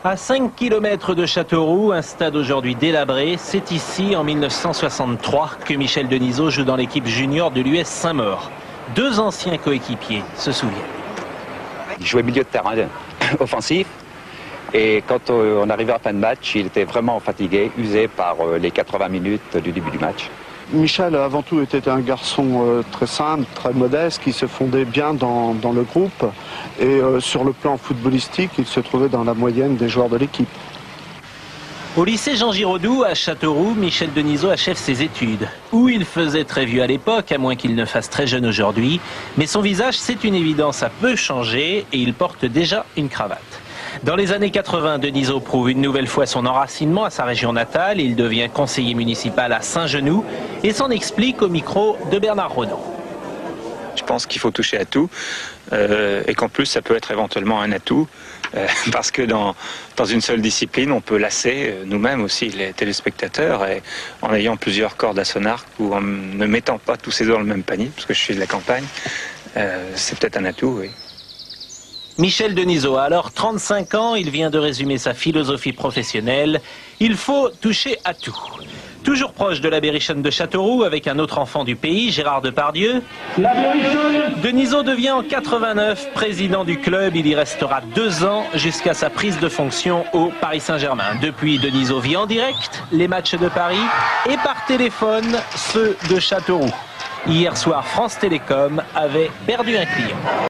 À 5 km de Châteauroux, un stade aujourd'hui délabré, c'est ici, en 1963, que Michel Denisot joue dans l'équipe junior de l'US Saint-Maur. Deux anciens coéquipiers se souviennent. Il jouait milieu de terrain offensif et quand on arrivait à la fin de match, il était vraiment fatigué, usé par les 80 minutes du début du match. Michel, avant tout, était un garçon très simple, très modeste, qui se fondait bien dans le groupe. Et sur le plan footballistique, il se trouvait dans la moyenne des joueurs de l'équipe. Au lycée Jean Giraudoux, à Châteauroux, Michel Denisot achève ses études. Où il faisait très vieux à l'époque, à moins qu'il ne fasse très jeune aujourd'hui. Mais son visage, c'est une évidence, a peu changé et il porte déjà une cravate. Dans les années 80, Denisot prouve une nouvelle fois son enracinement à sa région natale. Il devient conseiller municipal à Saint-Genoux et s'en explique au micro de Bernard Renaud. Je pense qu'il faut toucher à tout et qu'en plus ça peut être éventuellement un atout parce que dans une seule discipline on peut lasser nous-mêmes aussi les téléspectateurs et en ayant plusieurs cordes à son arc ou en ne mettant pas tous ses œufs dans le même panier parce que je suis de la campagne, c'est peut-être un atout, oui. Michel Denisot a alors 35 ans, il vient de résumer sa philosophie professionnelle. Il faut toucher à tout. Toujours proche de la Berrichonne de Châteauroux, avec un autre enfant du pays, Gérard Depardieu, Denisot devient en 89 président du club. Il y restera 2 ans jusqu'à sa prise de fonction au Paris Saint-Germain. Depuis, Denisot vit en direct les matchs de Paris et par téléphone ceux de Châteauroux. Hier soir, France Télécom avait perdu un client.